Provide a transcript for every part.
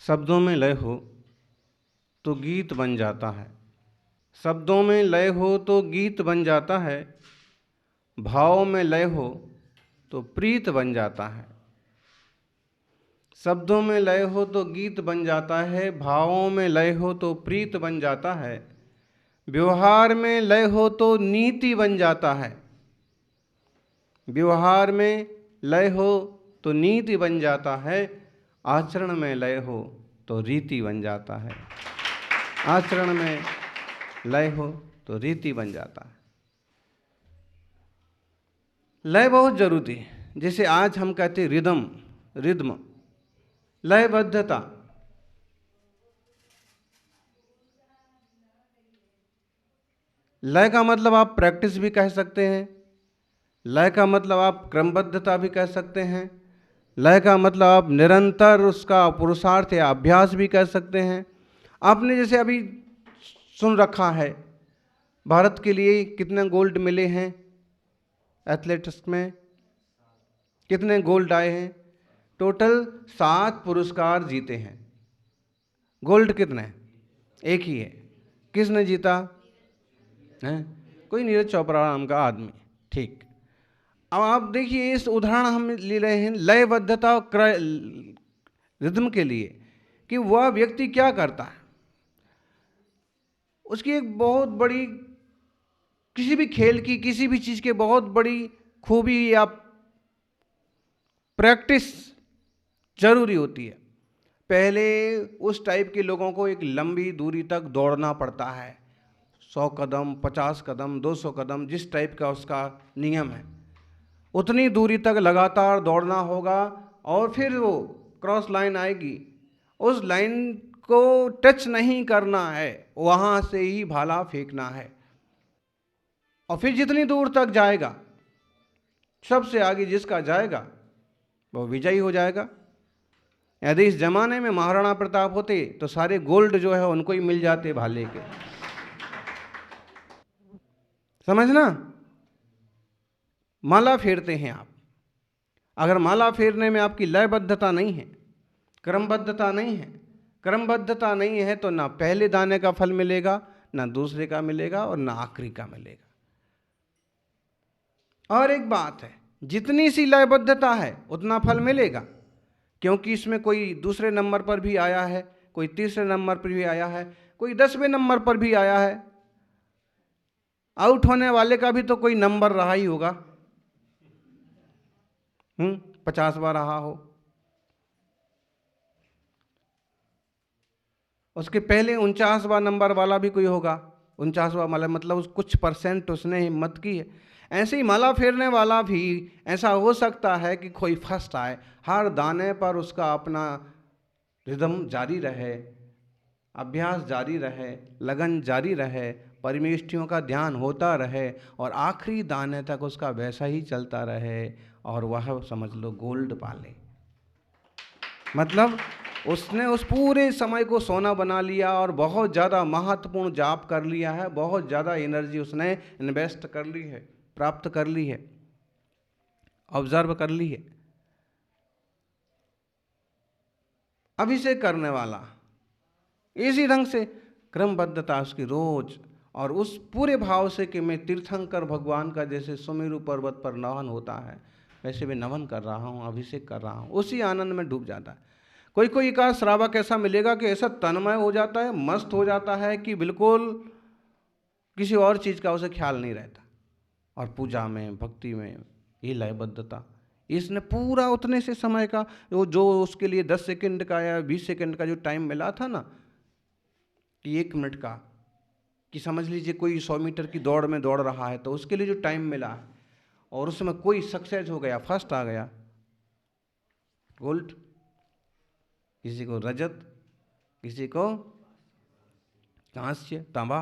शब्दों में लय हो तो गीत बन जाता है, शब्दों में लय हो तो गीत बन जाता है, भाव में लय हो तो प्रीत बन जाता है। शब्दों में लय हो तो गीत बन जाता है, भावों में लय हो तो प्रीत बन जाता है, व्यवहार में लय हो तो नीति बन जाता है, व्यवहार में लय हो तो नीति बन जाता है, आचरण में लय हो तो रीति बन जाता है, आचरण में लय हो तो रीति बन जाता है। लय बहुत जरूरी है। जैसे आज हम कहते हैं रिदम, रिद्म, लयबद्धता। लय का मतलब आप प्रैक्टिस भी कह सकते हैं, लय का मतलब आप क्रमबद्धता भी कह सकते हैं, लय का मतलब आप निरंतर उसका पुरुषार्थ या अभ्यास भी कह सकते हैं। आपने जैसे अभी सुन रखा है, भारत के लिए कितने गोल्ड मिले हैं एथलेटिक्स में, कितने गोल्ड आए हैं? टोटल 7 पुरस्कार जीते हैं। गोल्ड कितने? एक ही है। किसने जीता है? कोई नीरज चोपड़ा नाम का आदमी। ठीक। अब आप देखिए, इस उदाहरण हम ले रहे हैं लयबद्धता रिदम के लिए कि वह व्यक्ति क्या करता है। उसकी एक बहुत बड़ी, किसी भी खेल की, किसी भी चीज के बहुत बड़ी खूबी या प्रैक्टिस जरूरी होती है। पहले उस टाइप के लोगों को एक लंबी दूरी तक दौड़ना पड़ता है, 100 कदम, 50 कदम, 200 कदम, जिस टाइप का उसका नियम है, उतनी दूरी तक लगातार दौड़ना होगा। और फिर वो क्रॉस लाइन आएगी, उस लाइन को टच नहीं करना है, वहां से ही भाला फेंकना है। और फिर जितनी दूर तक जाएगा, सबसे आगे जिसका जाएगा वो विजयी हो जाएगा। यदि इस जमाने में महाराणा प्रताप होते तो सारे गोल्ड जो है उनको ही मिल जाते भाले के। समझना? माला फेरते हैं आप, अगर माला फेरने में आपकी लयबद्धता नहीं है, क्रमबद्धता नहीं है, क्रमबद्धता नहीं है तो ना पहले दाने का फल मिलेगा, ना दूसरे का मिलेगा, और ना आखिरी का मिलेगा। और एक बात है, जितनी सी लयबद्धता है उतना फल मिलेगा, क्योंकि इसमें कोई दूसरे नंबर पर भी आया है, कोई तीसरे नंबर पर भी आया है, कोई 10वें नंबर पर भी आया है। आउट होने वाले का भी तो कोई नंबर रहा ही होगा, 50वां रहा हो, उसके पहले 49वां नंबर वाला भी कोई होगा। 49वां मतलब उस कुछ परसेंट उसने हिम्मत की है। ऐसे ही माला फेरने वाला भी ऐसा हो सकता है कि कोई फर्स्ट आए, हर दाने पर उसका अपना रिदम जारी रहे, अभ्यास जारी रहे, लगन जारी रहे, परमेष्ठियों का ध्यान होता रहे, और आखिरी दाने तक उसका वैसा ही चलता रहे, और वह समझ लो गोल्ड पाले। मतलब उसने उस पूरे समय को सोना बना लिया और बहुत ज़्यादा महत्वपूर्ण जाप कर लिया है, बहुत ज़्यादा एनर्जी उसने इन्वेस्ट कर ली है, प्राप्त कर ली है, ऑब्जर्व कर ली है। अभिषेक करने वाला इसी ढंग से क्रमबद्धता उसकी रोज, और उस पूरे भाव से कि मैं तीर्थंकर भगवान का जैसे सुमेरु पर्वत पर नवन होता है वैसे मैं नवन कर रहा हूँ, अभिषेक कर रहा हूँ, उसी आनंद में डूब जाता है। कोई कोई का श्रावक ऐसा मिलेगा कि ऐसा तन्मय हो जाता है, मस्त हो जाता है कि बिल्कुल किसी और चीज़ का उसे ख्याल नहीं रहता। और पूजा में, भक्ति में ये लयबद्धता, इसने पूरा उतने से समय का जो उसके लिए 10 सेकंड का या 20 सेकंड का जो टाइम मिला था ना, कि 1 मिनट का, कि समझ लीजिए कोई 100 मीटर की दौड़ में दौड़ रहा है तो उसके लिए जो टाइम मिला है, और उसमें कोई सक्सेस हो गया, फर्स्ट आ गया, गोल्ड, किसी को रजत, किसी को कांस्य, तांबा।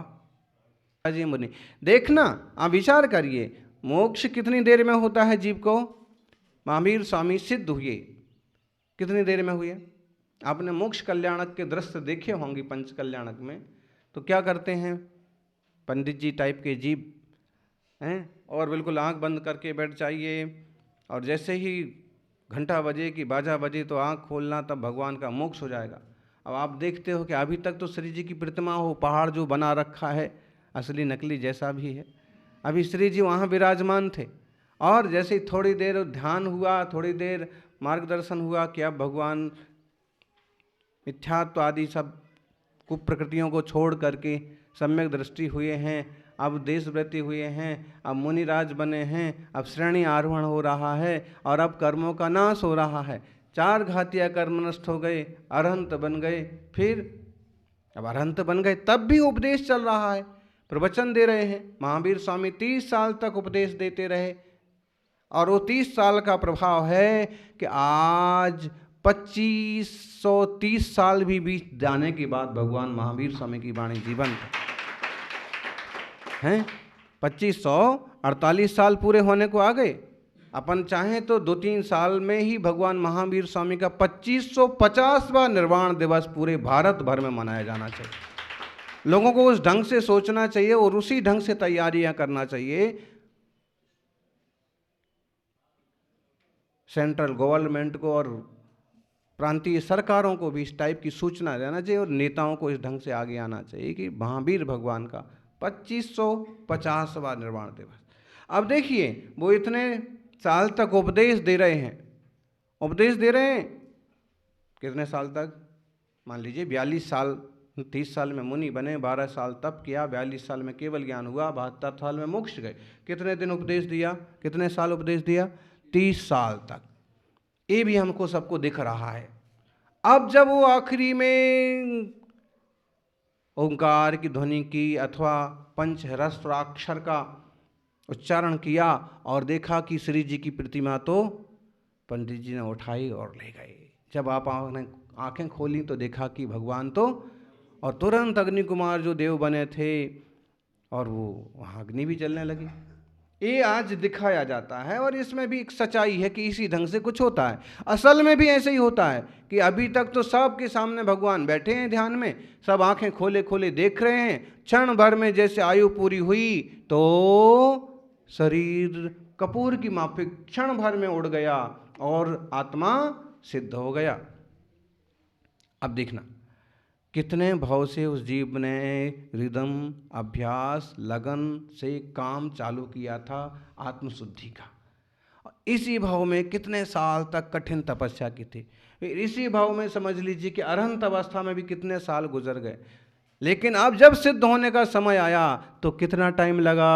जी मुनि, देखना, आप विचार करिए, मोक्ष कितनी देर में होता है जीव को? महावीर स्वामी सिद्ध हुए कितनी देर में हुए? आपने मोक्ष कल्याणक के दृश्य देखे होंगे पंच कल्याणक में, तो क्या करते हैं पंडित जी टाइप के जीव हैं, और बिल्कुल आंख बंद करके बैठ जाइए, और जैसे ही घंटा बजे कि बाजा बजे तो आंख खोलना, तब भगवान का मोक्ष हो जाएगा। अब आप देखते हो कि अभी तक तो श्री जी की प्रतिमा हो, पहाड़ जो बना रखा है असली नकली जैसा भी है, अभी श्री जी वहाँ विराजमान थे, और जैसे ही थोड़ी देर ध्यान हुआ, थोड़ी देर मार्गदर्शन हुआ कि अब भगवान मिथ्यात्व आदि सब कुप्रकृतियों को छोड़ करके सम्यक दृष्टि हुए हैं, अब देशव्रति हुए हैं, अब मुनिराज बने हैं, अब श्रेणी आरोहण हो रहा है, और अब कर्मों का नाश हो रहा है, 4 घातिया कर्म नष्ट हो गए, अरहंत बन गए। फिर अब अरहंत बन गए तब भी उपदेश चल रहा है, प्रवचन दे रहे हैं। महावीर स्वामी 30 साल तक उपदेश देते रहे, और वो 30 साल का प्रभाव है कि आज 2530 साल भी बीत जाने के बाद भगवान महावीर स्वामी की वाणी जीवंत हैं। 2548 साल पूरे होने को आ गए। अपन चाहें तो 2-3 साल में ही भगवान महावीर स्वामी का 2550वां निर्वाण दिवस पूरे भारत भर में मनाया जाना चाहिए। लोगों को उस ढंग से सोचना चाहिए और उसी ढंग से तैयारियां करना चाहिए। सेंट्रल गवर्नमेंट को और प्रांतीय सरकारों को भी इस टाइप की सूचना देना चाहिए, और नेताओं को इस ढंग से आगे आना चाहिए कि महावीर भगवान का 2550वां निर्वाण दिवस। अब देखिए, वो इतने साल तक उपदेश दे रहे हैं, उपदेश दे रहे हैं कितने साल तक? मान लीजिए 42 साल, 30 साल में मुनि बने, 12 साल तप किया, 42 साल में केवल ज्ञान हुआ, 72 साल में मोक्ष गए। कितने दिन उपदेश दिया, कितने साल उपदेश दिया? 30 साल तक। ये भी हमको सबको दिख रहा है। अब जब वो आखिरी में ओंकार की ध्वनि की अथवा पंचहरस्त्राक्षर का उच्चारण किया और देखा कि श्री जी की प्रतिमा तो पंडित जी ने उठाई और ले गए। जब आप आंखें खोली तो देखा कि भगवान तो, और तुरंत अग्नि कुमार जो देव बने थे और वो वहाँ अग्नि भी जलने लगी। ये आज दिखाया जाता है, और इसमें भी एक सच्चाई है कि इसी ढंग से कुछ होता है। असल में भी ऐसे ही होता है कि अभी तक तो सबके सामने भगवान बैठे हैं ध्यान में, सब आंखें खोले खोले देख रहे हैं। क्षण भर में जैसे आयु पूरी हुई तो शरीर कपूर की माफिक क्षण भर में उड़ गया और आत्मा सिद्ध हो गया। अब देखना कितने भाव से उस जीव ने रिदम, अभ्यास, लगन से काम चालू किया था आत्मशुद्धि का। इसी भाव में कितने साल तक कठिन तपस्या की थी। इसी भाव में समझ लीजिए कि अरहंत अवस्था में भी कितने साल गुजर गए। लेकिन अब जब सिद्ध होने का समय आया तो कितना टाइम लगा?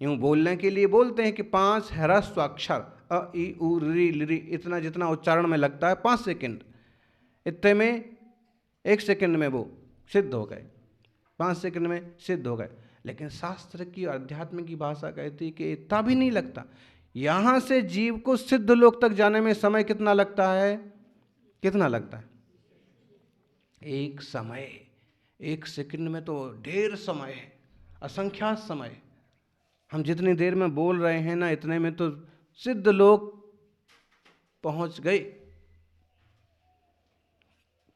यूं बोलने के लिए बोलते हैं कि 5 ह्रस्व अक्षर अ, इ, उ, रि, लि, इतना जितना उच्चारण में लगता है 5 सेकंड, इतने में 1 सेकंड में वो सिद्ध हो गए, 5 सेकंड में सिद्ध हो गए। लेकिन शास्त्र की अध्यात्म की भाषा कहती है कि इतना भी नहीं लगता। यहाँ से जीव को सिद्ध लोक तक जाने में समय कितना लगता है? कितना लगता है? एक समय, 1 सेकंड में तो ढेर समय है, असंख्यात समय। हम जितनी देर में बोल रहे हैं ना, इतने में तो सिद्ध लोग पहुंच गए।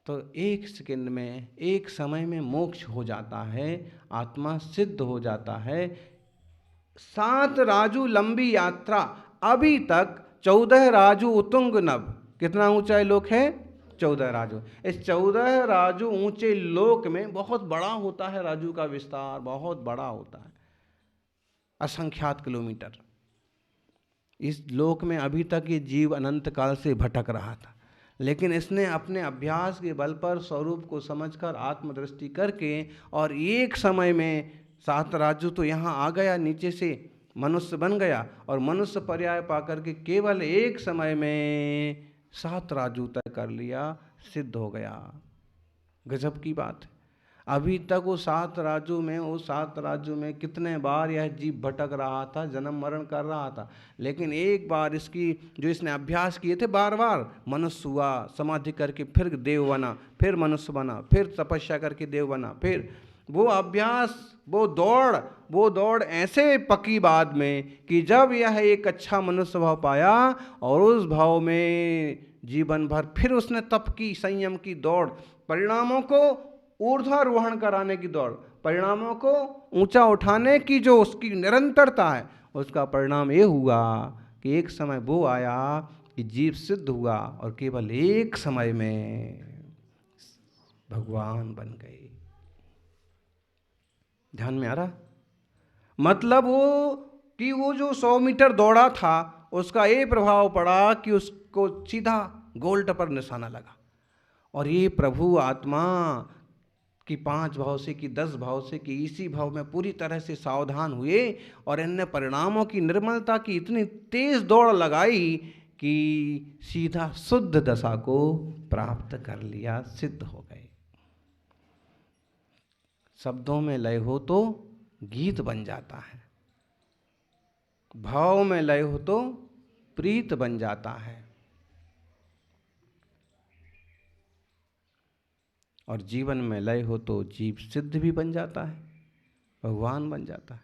तो 1 सेकंड में, 1 समय में मोक्ष हो जाता है, आत्मा सिद्ध हो जाता है। 7 राजू लंबी यात्रा, अभी तक 14 राजू उतुंग नभ। कितना ऊंचा लोक है? 14 राजू। इस 14 राजू ऊंचे लोक में बहुत बड़ा होता है, राजू का विस्तार बहुत बड़ा होता है, असंख्यात किलोमीटर। इस लोक में अभी तक ये जीव अनंत काल से भटक रहा था, लेकिन इसने अपने अभ्यास के बल पर स्वरूप को समझकर आत्मदृष्टि करके और एक समय में 7 राजू तो यहाँ आ गया, नीचे से मनुष्य बन गया, और मनुष्य पर्याय पाकर के केवल एक समय में 7 राजू तय कर लिया, सिद्ध हो गया। गजब की बात है। अभी तक वो 7 राजू में कितने बार यह जीव भटक रहा था, जन्म मरण कर रहा था। लेकिन एक बार इसकी जो इसने अभ्यास किए थे, बार बार मनुष्य हुआ, समाधि करके फिर देव बना, फिर मनुष्य बना, फिर तपस्या करके देव बना, फिर वो अभ्यास, वो दौड़ ऐसे पकी बाद में कि जब यह एक अच्छा मनुष्य भाव पाया और उस भाव में जीवन भर फिर उसने तप की, संयम की दौड़, परिणामों को ऊर्ध्वारोहण कराने की दौड़, परिणामों को ऊंचा उठाने की जो उसकी निरंतरता है, उसका परिणाम ये हुआ कि एक समय वो आया कि जीव सिद्ध हुआ और केवल एक समय में भगवान बन गए। ध्यान में आ रहा? मतलब वो जो 100 मीटर दौड़ा था, उसका ये प्रभाव पड़ा कि उसको सीधा गोल्ड पर निशाना लगा। और ये प्रभु आत्मा कि 5 भाव से कि 10 भाव से कि इसी भाव में पूरी तरह से सावधान हुए और इनने परिणामों की निर्मलता की इतनी तेज दौड़ लगाई कि सीधा शुद्ध दशा को प्राप्त कर लिया, सिद्ध हो गए। शब्दों में लय हो तो गीत बन जाता है, भाव में लय हो तो प्रीत बन जाता है, और जीवन में लय हो तो जीव सिद्ध भी बन जाता है, भगवान बन जाता है।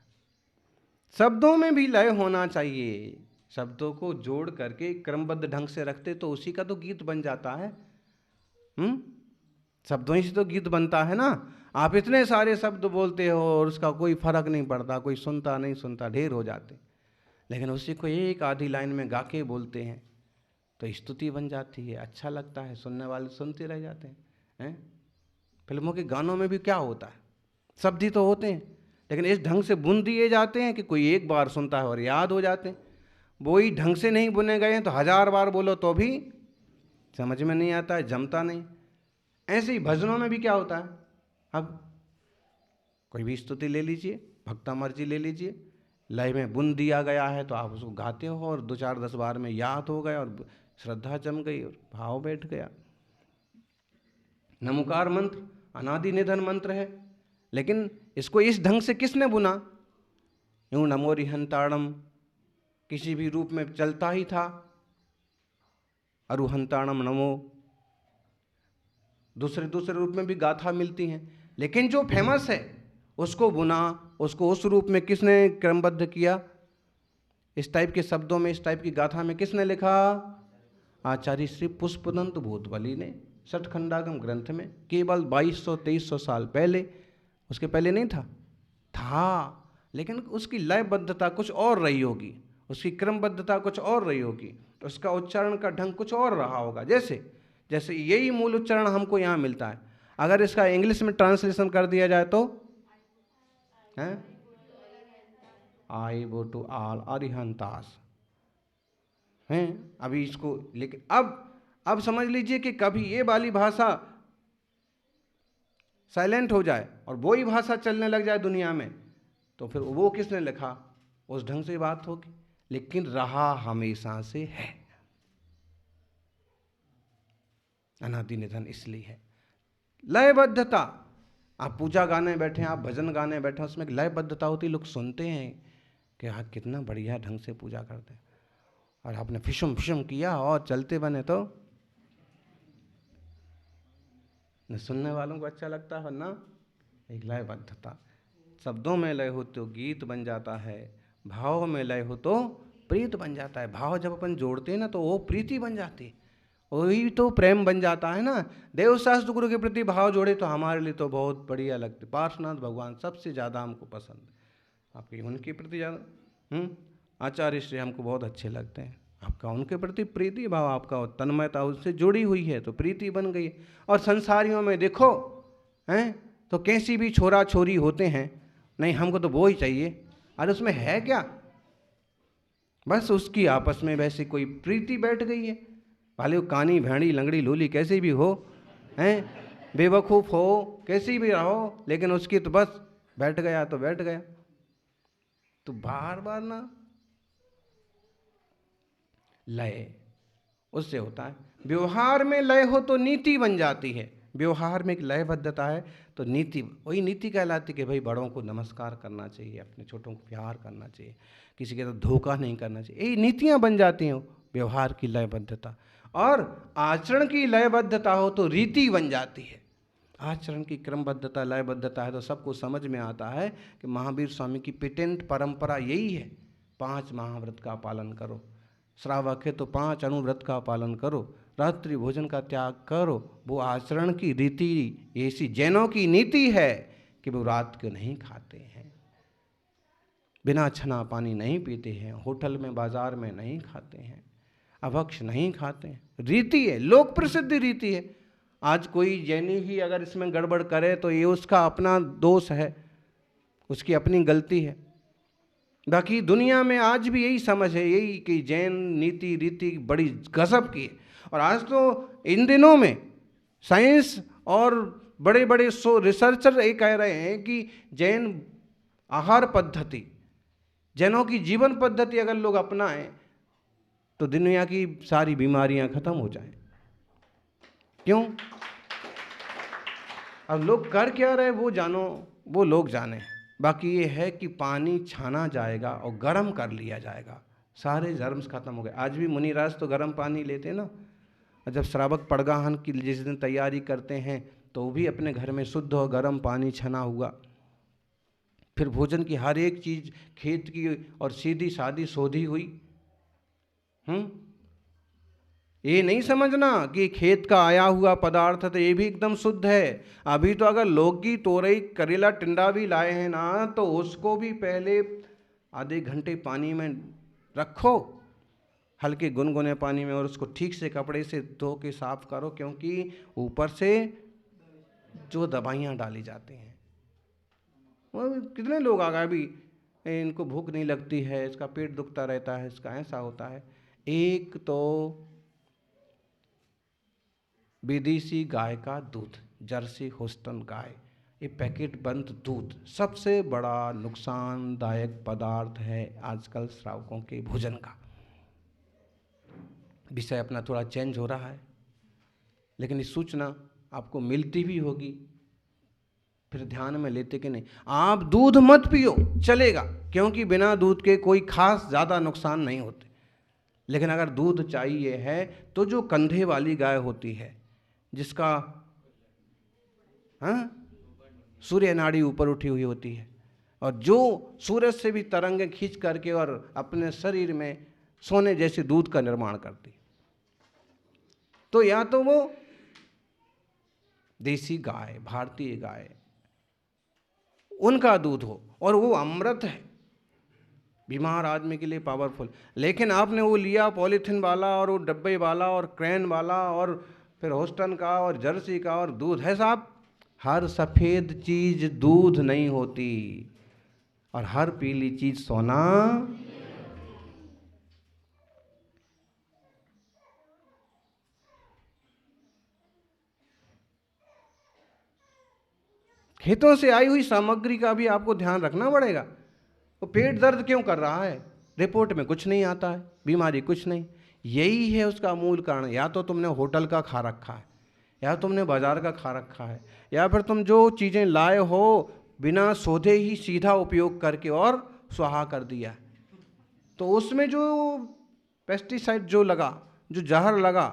शब्दों में भी लय होना चाहिए। शब्दों को जोड़ करके क्रमबद्ध ढंग से रखते तो उसी का तो गीत बन जाता है। शब्दों से तो गीत बनता है ना। आप इतने सारे शब्द बोलते हो और उसका कोई फर्क नहीं पड़ता, कोई सुनता नहीं सुनता, ढेर हो जाते। लेकिन उसी को एक आधी लाइन में गा के बोलते हैं तो स्तुति बन जाती है, अच्छा लगता है, सुनने वाले सुनते रह जाते हैं। फिल्मों के गानों में भी क्या होता है, शब्द ही तो होते हैं, लेकिन इस ढंग से बुन दिए जाते हैं कि कोई एक बार सुनता है और याद हो जाते हैं। वो ही ढंग से नहीं बुने गए हैं तो 1000 बार बोलो तो भी समझ में नहीं आता है, जमता नहीं। ऐसे ही भजनों में भी क्या होता है, अब कोई भी स्तुति ले लीजिए, भक्ता मर्जी ले लीजिए, लय में बुन दिया गया है तो आप उसको गाते हो और 2 4 10 बार में याद हो गया और श्रद्धा जम गई और भाव बैठ गया। नमोकार मंत्र अनादि निधन मंत्र है, लेकिन इसको इस ढंग से किसने बुना? यूं नमो रिहंताणम किसी भी रूप में चलता ही था, अरुहंताणम नमो दूसरे रूप में भी गाथा मिलती हैं, लेकिन जो फेमस है उसको बुना, उसको उस रूप में किसने क्रमबद्ध किया? इस टाइप के शब्दों में, इस टाइप की गाथा में किसने लिखा? आचार्य श्री पुष्पदंत भूतबली ने षटखंडागम ग्रंथ में, केवल 2200-2300 साल पहले। उसके पहले नहीं था, लेकिन उसकी लयबद्धता कुछ और रही होगी, उसकी क्रमबद्धता कुछ और रही होगी, उसका उच्चारण का ढंग कुछ और रहा होगा। जैसे यही मूल उच्चारण हमको यहाँ मिलता है, अगर इसका इंग्लिश में ट्रांसलेशन कर दिया जाए तो आई गो टू ऑल अरिहंतास हैं। अभी इसको, लेकिन अब समझ लीजिए कि कभी ये वाली भाषा साइलेंट हो जाए और वो ही भाषा चलने लग जाए दुनिया में, तो फिर वो किसने लिखा, उस ढंग से बात होगी, लेकिन रहा हमेशा से है। अनादि निधन इसलिए है। लयबद्धता, आप पूजा गाने बैठे, आप भजन गाने बैठे, उसमें एक लयबद्धता होती, लोग सुनते हैं कि हाँ कितना बढ़िया ढंग से पूजा करते हैं, और आपने फिशम फिशम किया और चलते बने तो न सुनने वालों को अच्छा लगता है ना। एक लयबद्धता, शब्दों में लय हो तो गीत बन जाता है, भाव में लय हो तो प्रीत बन जाता है। भाव जब अपन जोड़ते हैं ना तो वो प्रीति बन जाती है, वही तो प्रेम बन जाता है ना। देव शास्त्र गुरु के प्रति भाव जोड़े तो हमारे लिए तो बहुत बढ़िया लगते। पार्श्वनाथ भगवान सबसे ज़्यादा हमको पसंद है, आपकी उनके प्रति ज़्यादा। आचार्य श्री हमको बहुत अच्छे लगते हैं, आपका उनके प्रति प्रीति भाव, आपका तन्मयता उससे जुड़ी हुई है तो प्रीति बन गई। और संसारियों में देखो हैं तो कैसी भी छोरा छोरी होते हैं, नहीं हमको तो वो ही चाहिए, अरे उसमें है क्या, बस उसकी आपस में वैसे कोई प्रीति बैठ गई है। भले वो कानी भेड़ी लंगड़ी लूली कैसी भी हो, हैं बेवकूफ़ हो, कैसी भी रहो, लेकिन उसकी तो बस बैठ गया तो बैठ गया। तो बार बार ना लय उससे होता है। व्यवहार में लय हो तो नीति बन जाती है, व्यवहार में एक लयबद्धता है तो नीति, वही नीति कहलाती कि भाई बड़ों को नमस्कार करना चाहिए, अपने छोटों को प्यार करना चाहिए, किसी के साथ धोखा नहीं करना चाहिए, यही नीतियाँ बन जाती हैं व्यवहार की लयबद्धता। और आचरण की लयबद्धता हो तो रीति बन जाती है। आचरण की क्रमबद्धता लयबद्धता है तो सबको समझ में आता है कि महावीर स्वामी की पेटेंट परंपरा यही है, 5 महाव्रत का पालन करो, श्रावक है तो 5 अनुव्रत का पालन करो, रात्रि भोजन का त्याग करो। वो आचरण की रीति ऐसी जैनों की नीति है कि वो रात को नहीं खाते हैं, बिना छना पानी नहीं पीते हैं, होटल में बाजार में नहीं खाते हैं, अभक्ष नहीं खाते हैं। रीति है, लोक प्रसिद्ध रीति है। आज कोई जैनी ही अगर इसमें गड़बड़ करे तो ये उसका अपना दोष है, उसकी अपनी गलती है। बाकी दुनिया में आज भी यही समझ है, यही कि जैन नीति रीति बड़ी गजब की है। और आज तो इन दिनों में साइंस और बड़े बड़े रिसर्चर ये कह रहे हैं कि जैन आहार पद्धति, जैनों की जीवन पद्धति अगर लोग अपनाएं तो दुनिया की सारी बीमारियां खत्म हो जाएं। क्यों? अब लोग कर क्या रहे वो जानो, वो लोग जाने। बाकी ये है कि पानी छाना जाएगा और गर्म कर लिया जाएगा, सारे जर्म्स खत्म हो गए। आज भी मुनिराज तो गर्म पानी लेते हैं ना, और जब श्रावक पड़गाहन की जिस दिन तैयारी करते हैं तो वो भी अपने घर में शुद्ध और गर्म पानी छना हुआ। फिर भोजन की हर एक चीज़ खेत की और सीधी सादी सोधी हुई। ये नहीं समझना कि खेत का आया हुआ पदार्थ है तो ये भी एकदम शुद्ध है। अभी तो अगर लौकी तोरई करेला टिंडा भी लाए हैं ना तो उसको भी पहले आधे घंटे पानी में रखो, हल्के गुनगुने पानी में, और उसको ठीक से कपड़े से धो के साफ करो, क्योंकि ऊपर से जो दवाइयाँ डाली जाती हैं। वो कितने लोग आ गए अभी, इनको भूख नहीं लगती है, इसका पेट दुखता रहता है, इसका ऐसा होता है। एक तो विदेशी गाय का दूध, जर्सी होस्टन गाय, ये पैकेट बंद दूध सबसे बड़ा नुकसानदायक पदार्थ है आजकल श्रावकों के भोजन का। विषय अपना थोड़ा चेंज हो रहा है, लेकिन ये सूचना आपको मिलती भी होगी, फिर ध्यान में लेते कि नहीं। आप दूध मत पियो, चलेगा, क्योंकि बिना दूध के कोई खास ज़्यादा नुकसान नहीं होते। लेकिन अगर दूध चाहिए है तो जो कंधे वाली गाय होती है, जिसका सूर्य नाड़ी ऊपर उठी हुई होती है, और जो सूरज से भी तरंगें खींच करके और अपने शरीर में सोने जैसे दूध का निर्माण करती, तो या तो वो देसी गाय, भारतीय गाय, उनका दूध हो, और वो अमृत है, बीमार आदमी के लिए पावरफुल। लेकिन आपने वो लिया पॉलीथिन वाला और वो डब्बे वाला और क्रेन वाला और फिर होस्टन का और जर्सी का और दूध है साहब। हर सफ़ेद चीज़ दूध नहीं होती और हर पीली चीज़ सोना। खेतों से आई हुई सामग्री का भी आपको ध्यान रखना पड़ेगा। वो पेट दर्द क्यों कर रहा है, रिपोर्ट में कुछ नहीं आता है, बीमारी कुछ नहीं। यही है उसका मूल कारण। या तो तुमने होटल का खा रखा है, या तुमने बाजार का खा रखा है, या फिर तुम जो चीज़ें लाए हो बिना सोधे ही सीधा उपयोग करके और स्वाहा कर दिया है। तो उसमें जो पेस्टिसाइड जो लगा, जो जहर लगा,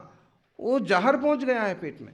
वो जहर पहुंच गया है पेट में।